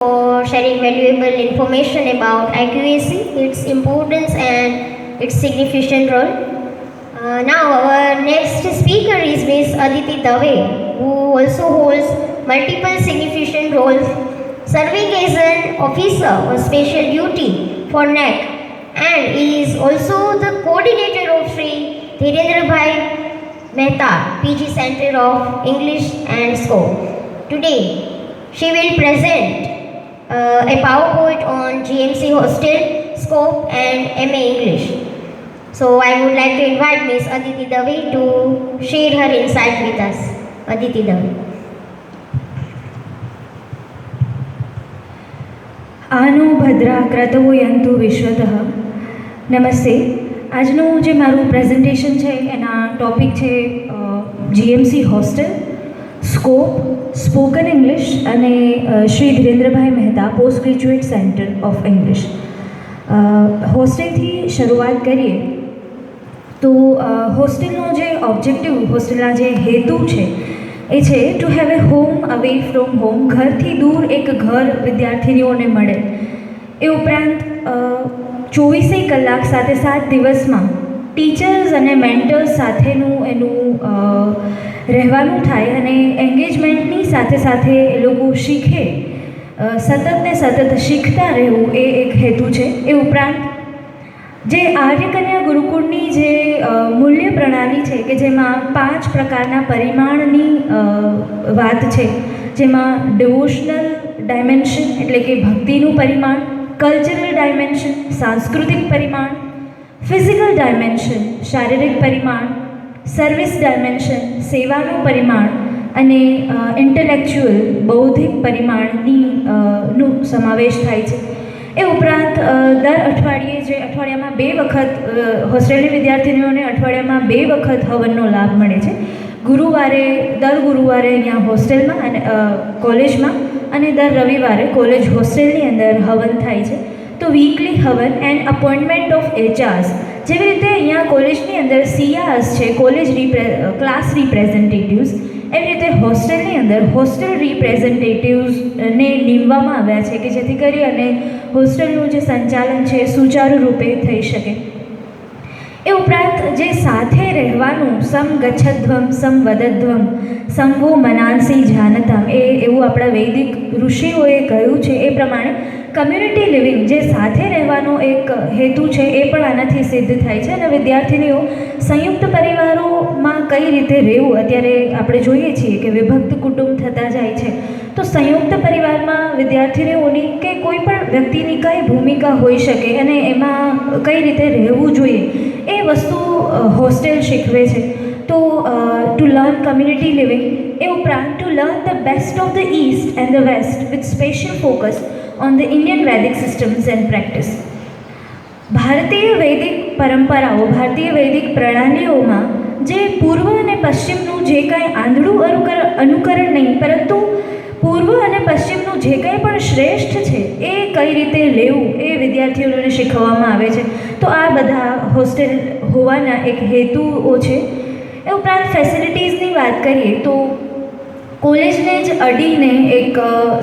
for sharing valuable information about accuracy, its importance, and its significant role. Now, our next speaker is Ms. Aditi Dave, who also holds multiple significant roles, serving as an officer of special duty for NAC, and is also the coordinator of Sri Dhirendra Bhai Mehta PG Center of English and Scope. Today, she will present a PowerPoint on GMC Hostel, Scope and MA English. So I would like to invite Ms. Aditi Dave to share her insight with us. Aditi Dave. આનો ભદ્રા ક્રતવો યંતુ વિશ્વતઃ. નમસ્તે. આજનું જે મારું presentation છે એના topic છે GMC hostel, scope, spoken English અને Shri Dhirendrabhai Mehta post graduate centre of English. હોસ્ટેલથી શરૂઆત કરીએ તો હોસ્ટેલનો જે ઓબ્જેક્ટિવ, હોસ્ટેલના જે હેતુ છે એ છે to have a home away from home. ઘરથી દૂર એક ઘર વિદ્યાર્થીનીઓને મળે. એ ઉપરાંત 24 કલાક સાથે 7 દિવસમાં ટીચર્સ અને મેન્ટર્સ સાથેનું એનું રહેવાનું થાય અને એન્ગેજમેન્ટની સાથે સાથે એ લોકો શીખે, સતત ને સતત શીખતા રહેવું એ એક હેતુ છે. એ ઉપરાંત જે આર્યકન્યા ગુરુકુળની જે મૂલ્ય પ્રણાલી છે કે જેમાં 5 પ્રકારના પરિમાણની વાત છે, જેમાં ડિવોશનલ ડાયમેન્શન એટલે કે ભક્તિનું પરિમાણ, કલ્ચરલ ડાયમેન્શન સાંસ્કૃતિક પરિમાણ, ફિઝિકલ ડાયમેન્શન શારીરિક પરિમાણ, સર્વિસ ડાયમેન્શન સેવાનું પરિમાણ અને ઇન્ટેલેક્ચ્યુઅલ બૌદ્ધિક પરિમાણની નું સમાવેશ થાય છે. એ ઉપરાંત દર અઠવાડિયે જે અઠવાડિયામાં 2 વખત હોસ્ટેલની વિદ્યાર્થીનીઓને અઠવાડિયામાં 2 વખત હવનનો લાભ મળે છે. દર ગુરુવારે અહીંયા હોસ્ટેલમાં અને કોલેજમાં અને દર રવિવારે કોલેજ હોસ્ટેલની અંદર હવન થાય છે. તો વીકલી હવન એન્ડ અપોઇન્ટમેન્ટ ઓફ એચઆર્સ, જેવી રીતે અહીંયા કોલેજની અંદર સીઆર્સ છે, કોલેજ ક્લાસ રિપ્રેઝેન્ટેટિવ્સ, એવી રીતે હોસ્ટેલની અંદર હોસ્ટેલ રિપ્રેઝેન્ટેટિવ્સને નીમવામાં આવ્યા છે કે જેથી કરી અને હોસ્ટેલનું જે સંચાલન છે સુચારુ રૂપે થઈ શકે. એ ઉપરાંત જે સાથે રહેવાનું સમ ગચ્છધ્વમ સમ વદધ્વમ સમવો મનાંસી જાનતામ, એવું આપણા વૈદિક ઋષિઓએ કહ્યું છે. એ પ્રમાણે કમ્યુનિટી લિવિંગ, જે સાથે રહેવાનો એક હેતુ છે, એ પણ આનાથી સિદ્ધ થાય છે. અને વિદ્યાર્થીનીઓ સંયુક્ત પરિવારોમાં કઈ રીતે રહેવું, અત્યારે આપણે જોઈએ છીએ કે વિભક્ત કુટુંબ થતા જાય છે, તો સંયુક્ત પરિવારમાં વિદ્યાર્થીનીઓની કે કોઈ પણ વ્યક્તિની કઈ ભૂમિકા હોઈ શકે અને એમાં કઈ રીતે રહેવું જોઈએ એ વસ્તુ હોસ્ટેલ શીખવે છે. તો ટુ લર્ન કમ્યુનિટી લિવિંગ, એ ઉપરાંત to learn the best of the east and the west with special focus on the Indian Vedic systems and practice. ભારતીય વૈદિક પરંપરાઓ, ભારતીય વૈદિક પ્રણાલીઓમાં જે પૂર્વ અને પશ્ચિમનું જે કાંઈ આંધળું અનુકરણ નહીં, પરંતુ પૂર્વ અને પશ્ચિમનું જે કંઈ પણ શ્રેષ્ઠ છે એ કઈ રીતે લેવું એ વિદ્યાર્થીઓને શીખવવામાં આવે છે. તો આ બધા હોસ્ટેલ હોવાના એક હેતુઓ છે. એ ઉપરાંત ફેસિલિટીઝની વાત કરીએ તો કોલેજને જ અડીને એક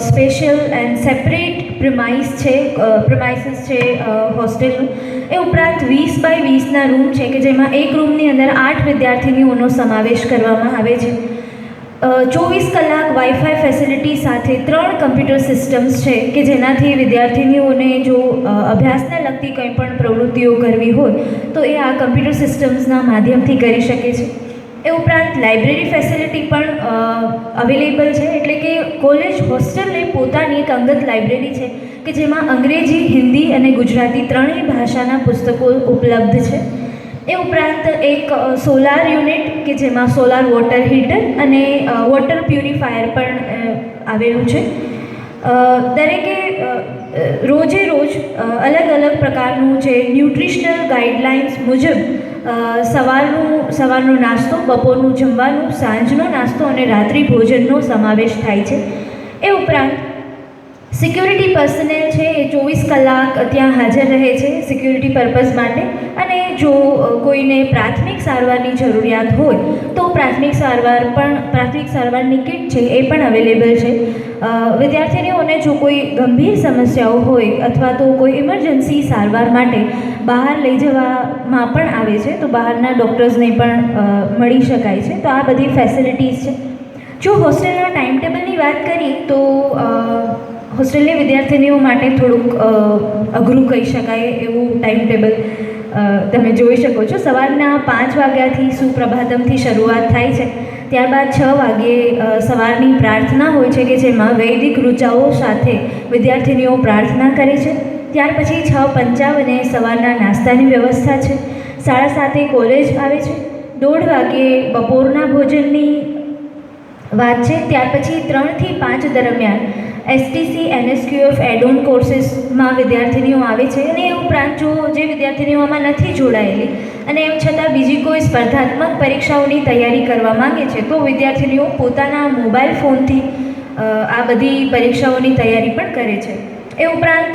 સ્પેશિયલ એન્ડ સેપરેટ પ્રિમાઇસીસ છે હોસ્ટેલનું. એ ઉપરાંત 20 બાય 20ના રૂમ છે કે જેમાં એક રૂમની અંદર 8 વિદ્યાર્થીનીઓનો સમાવેશ કરવામાં આવે છે. 24 કલાક વાઈફાઈ ફેસિલિટી સાથે 3 કમ્પ્યુટર સિસ્ટમ્સ છે કે જેનાથી વિદ્યાર્થીનીઓને જો અભ્યાસને લગતી કંઈ પણ પ્રવૃત્તિઓ કરવી હોય તો એ આ કમ્પ્યુટર સિસ્ટમ્સના માધ્યમથી કરી શકે છે. એ ઉપરાંત લાઇબ્રેરી ફેસિલિટી પણ અવેલેબલ છે, એટલે કે કોલેજ હોસ્ટેલને પોતાની એક અંગત લાઇબ્રેરી છે કે જેમાં અંગ્રેજી, હિન્દી અને ગુજરાતી ત્રણેય ભાષાના પુસ્તકો ઉપલબ્ધ છે. એ ઉપરાંત એક સોલાર યુનિટ કે જેમાં સોલાર વોટર હીટર અને વોટર પ્યુરિફાયર પણ આવેલું છે. દરેકે રોજે રોજ અલગ અલગ પ્રકારનું જે ન્યુટ્રિશનલ ગાઈડલાઇન્સ મુજબ સવારનો નાસ્તો, બપોરનું જમવાનું, સાંજનો નાસ્તો અને રાત્રિ ભોજનનો સમાવેશ થાય છે. એ ઉપરાંત સિક્યુરિટી પર્સનલ છે એ 24 કલાક ત્યાં હાજર રહે છે સિક્યુરિટી પર્પઝ માટે. અને જો કોઈને પ્રાથમિક સારવારની જરૂરિયાત હોય તો પ્રાથમિક સારવારની કિટ છે એ પણ અવેલેબલ છે. વિદ્યાર્થીનીઓને જો કોઈ ગંભીર સમસ્યાઓ હોય અથવા તો કોઈ ઇમરજન્સી સારવાર માટે બહાર લઈ જવામાં પણ આવે છે તો બહારના ડૉક્ટર્સને પણ મળી શકાય છે. તો આ બધી ફેસિલિટીઝ છે. જો હોસ્ટેલના ટાઈમ ટેબલની વાત કરીએ તો હોસ્ટેલની વિદ્યાર્થીનીઓ માટે થોડુંક અઘરું કહી શકાય એવું ટાઈમ ટેબલ તમે જોઈ શકો છો. સવારના 5 વાગ્યાથી સુપ્રભાતમથી શરૂઆત થાય છે. ત્યારબાદ 6 વાગ્યે સવારની પ્રાર્થના હોય છે કે જેમાં વૈદિક ઋચાઓ સાથે વિદ્યાર્થીનીઓ પ્રાર્થના કરે છે. ત્યાર પછી 6:55 સવારના નાસ્તાની વ્યવસ્થા છે. 7:30 કોલેજ આવે છે. 1:30 વાગ્યે બપોરના ભોજનની વાત છે. ત્યાર પછી 3 થી 5 દરમિયાન STC NSQF એડ-ઓન કોર્સીસમાં વિદ્યાર્થીનીઓ આવે છે. અને એ ઉપરાંત જો જે વિદ્યાર્થીનીઓમાં નથી જોડાયેલી અને એમ છતાં બીજી કોઈ સ્પર્ધાત્મક પરીક્ષાઓની તૈયારી કરવા માંગે છે તો વિદ્યાર્થીનીઓ પોતાના મોબાઈલ ફોનથી આ બધી પરીક્ષાઓની તૈયારી પણ કરે છે. એ ઉપરાંત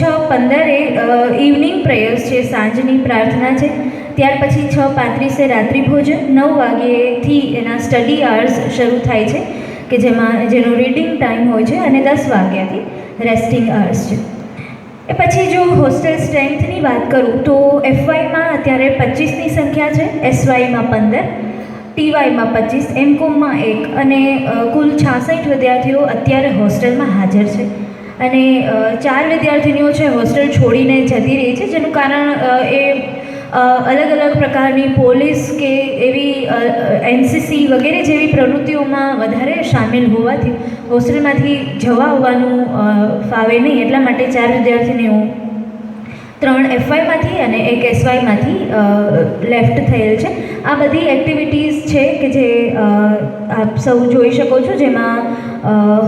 6:15 ઇવનિંગ પ્રેયર્સ છે, સાંજની પ્રાર્થના છે. ત્યાર પછી 6:35 રાત્રિ ભોજન. 9 વાગ્યેથી એના સ્ટડી અવર્સ શરૂ થાય છે કે જેનો રીડિંગ ટાઈમ હોય છે અને 10 વાગ્યાથી રેસ્ટિંગ અવર્સ છે. એ પછી જો હોસ્ટેલ સ્ટ્રેન્થની વાત કરું તો FYમાં અત્યારે 25ની સંખ્યા છે, SYમાં 15, TYમાં 25, MCOMમાં 1 અને કુલ 66 વિદ્યાર્થીઓ અત્યારે હોસ્ટેલમાં હાજર છે. અને 4 વિદ્યાર્થીનીઓ છે હોસ્ટેલ છોડીને જતી રહી છે, જેનું કારણ એ અલગ અલગ પ્રકારની પોલીસ કે એવી NCC વગેરે જેવી પ્રવૃત્તિઓમાં વધારે સામેલ હોવાથી હોસ્ટેલમાંથી જવા આવવાનું ફાવે નહીં. એટલા માટે 4 વિદ્યાર્થીનીઓ 3 FYમાંથી અને 1 SYમાંથી લેફ્ટ થયેલ છે. આ બધી એક્ટિવિટીઝ છે કે જે આપ સૌ જોઈ શકો છો, જેમાં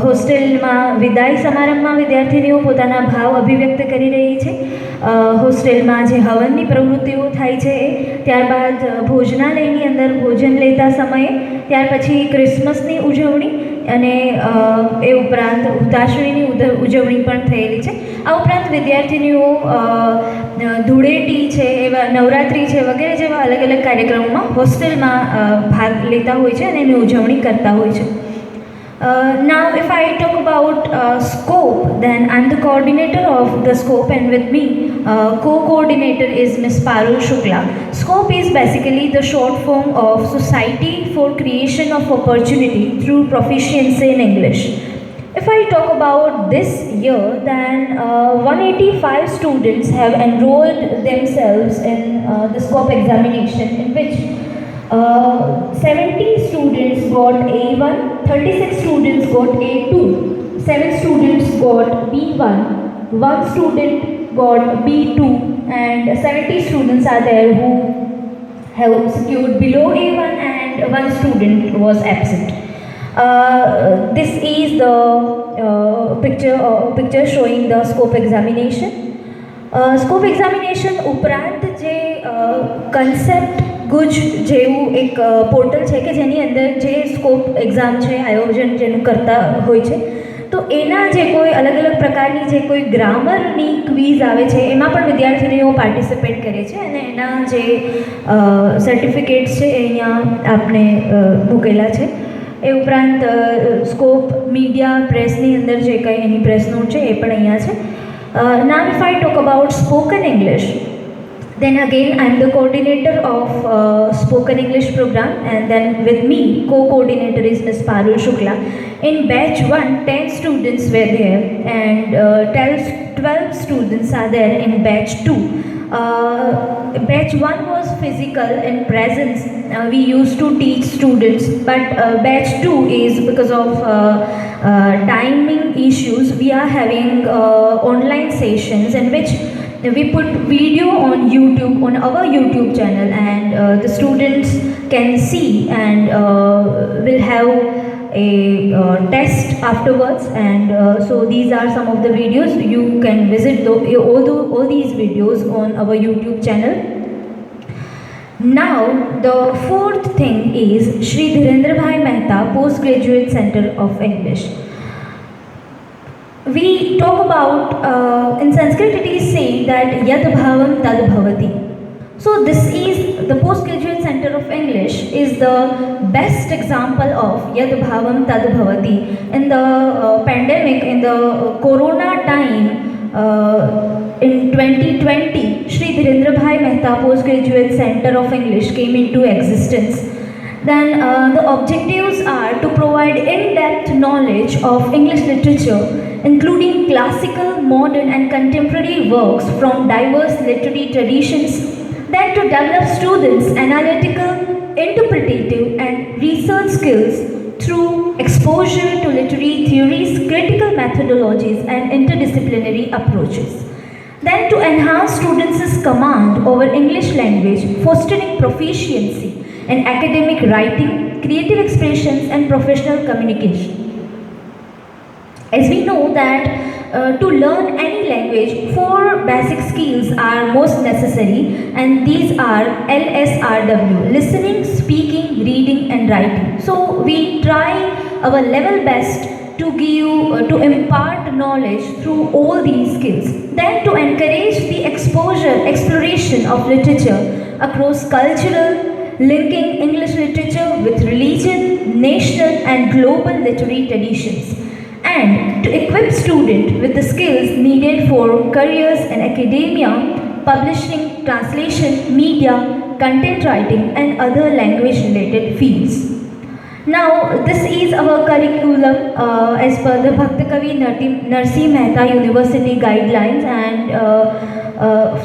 હોસ્ટેલમાં વિદાય સમારંભમાં વિદ્યાર્થીનીઓ પોતાના ભાવ અભિવ્યક્ત કરી રહી છે. હોસ્ટેલમાં જે હવનની પ્રવૃત્તિઓ થાય છે એ, ત્યારબાદ ભોજનાલયની અંદર ભોજન લેતા સમયે, ત્યાર પછી ક્રિસમસની ઉજવણી અને એ ઉપરાંત ઉતાસણીની ઉજવણી પણ થયેલી છે. આ ઉપરાંત વિદ્યાર્થીનીઓ ધૂળેટી છે, એવા નવરાત્રિ છે વગેરે જેવા અલગ અલગ કાર્યક્રમોમાં હોસ્ટેલમાં ભાગ લેતા હોય છે અને એની ઉજવણી કરતા હોય છે. Now if I talk about scope, then I'm the coordinator of the scope, and with me co-coordinator is Ms. Parul Shukla. Scope is basically the short form of Society for Creation of Opportunity through Proficiency in English. If I talk about this year, then 185 students have enrolled themselves in the scope examination, in which 70 students got A1, 36 students got A2, 7 students got B1, 1 student got B2, and 70 students are there who have secured below A1 and 1 student was absent. This is the picture showing the scope examination. Scope examination ઉપરાંત જે concept ગુજ જેવું એક portal છે કે જેની અંદર જે scope exam છે આયોજન જેનું કરતા હોય છે, તો એના જે કોઈ અલગ અલગ પ્રકારની જે કોઈ ગ્રામરની ક્વિઝ આવે છે એમાં પણ વિદ્યાર્થીનીઓ પાર્ટિસિપેટ કરે છે અને એના જે સર્ટિફિકેટ્સ છે એ અહીંયા આપણે મૂકેલા છે. એ ઉપરાંત સ્કોપ મીડિયા પ્રેસની અંદર જે કંઈ એની પ્રેસ નોટ છે એ પણ અહીંયા છે. Now if I talk about spoken English, then again I'm the coordinator of spoken English program, and then with me co-coordinator is Ms. Parul Shukla. In batch 1 10 students were there and 12 students are there in batch 2. Batch 1 was physical in presence, we used to teach students, but batch 2 is because of timing issues, we are having online sessions in which we put video on YouTube, on our YouTube channel, and the students can see and will have a test afterwards, and so these are some of the videos. You can visit all these videos on our YouTube channel. Now the fourth thing is Shri Dhirendra Bhai Mehta Postgraduate Center of English. we talk about, in Sanskrit it is saying that yad bhavam tad bhavati. So this is the postgraduate center of English is the best example of yad bhavam tad bhavati. In the pandemic, in the corona time, in 2020, Shri Dhirendra Bhai Mehta Postgraduate Center of English came into existence. Then the objectives are to provide in-depth knowledge of English literature, including classical, modern and contemporary works from diverse literary traditions. Then to develop students' analytical, interpretative and research skills through exposure to literary theories, critical methodologies and interdisciplinary approaches. Then to enhance students' command over English language, fostering proficiency in academic writing, creative expressions and professional communication. As we know that to learn any language, 4 basic skills are most necessary, and these are LSRW: listening, speaking, reading and writing. So we try our level best to to impart knowledge through all these skills. Then to encourage the exploration of literature across cultural, linking English literature with religion, national and global literary traditions, and to equip students with the skills needed for careers in academia, publishing, translation, media, content writing and other language related fields. Now this is our curriculum as per the Bhakta Kavi Narsih Mehta University guidelines, and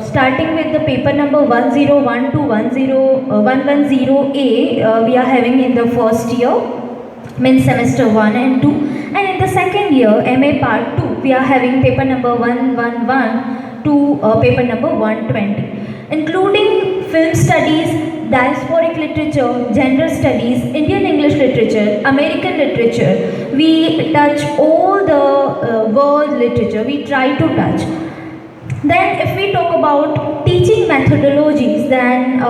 starting with the paper number 101 to 110A, we are having in the first year, means semester 1 and 2, and in the second year, MA part 2, we are having paper number 111 to paper number 120, including film studies, diasporic literature, gender studies, Indian English literature, American literature. We touch all the world literature, we try to touch. Then if we talk about teaching methodologies, then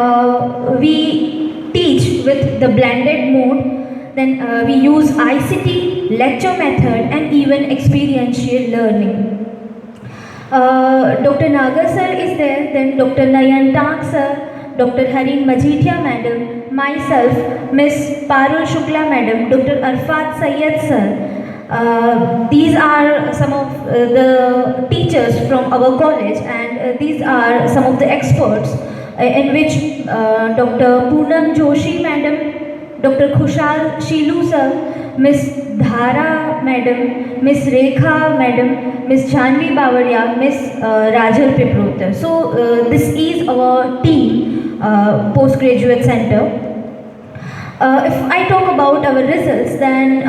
we teach with the blended mode. Then we use ICT, lecture method and even experiential learning. Dr. Nagar sir is there, then Dr. Nayan Tak sir, Dr. Harin Majithia madam, myself, Miss Parul Shukla madam, Dr. Arfat Sayyed sir. These are some of the teachers from our college, and these are some of the experts in which Dr. Poonam Joshi madam, Dr. Khushal Shilu sir, Miss Dhara madam, Miss Rekha madam, Miss Janvi Bawaria, Miss Rajal Piprotar. So this is our team, postgraduate center. If I talk about our results, then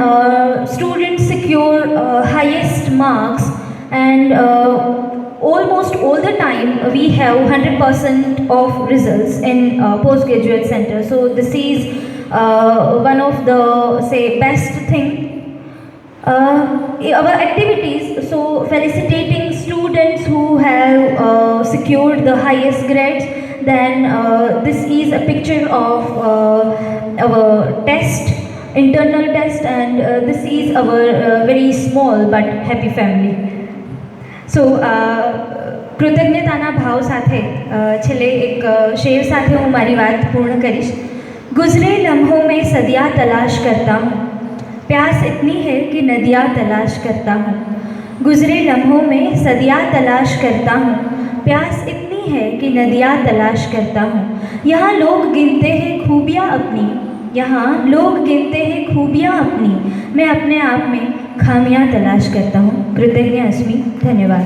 students secure highest marks, and almost all the time we have 100% of results in postgraduate center. So this is one of the best thing. Our activities, so felicitating students who have secured the highest grades. Then this is a picture of our test, internal test, and this is our very small but happy family. So કૃતજ્ઞતાના ભાવ સાથે છેલ્લે એક share સાથે હું મારી વાત પૂર્ણ કરીશ. गुजरे लम्हों में सदियाँ तलाश करता हूँ, प्यास इतनी है कि नदियाँ तलाश करता हूँ. गुजरे लम्हों में सदियाँ तलाश करता हूँ, प्यास इतनी है कि नदियाँ तलाश करता हूँ. यहाँ लोग गिनते हैं खूबियाँ अपनी, यहाँ लोग गिनते हैं खूबियाँ अपनी, मैं अपने आप में खामियाँ तलाश करता हूँ. कृतज्ञ अस्मि. धन्यवाद.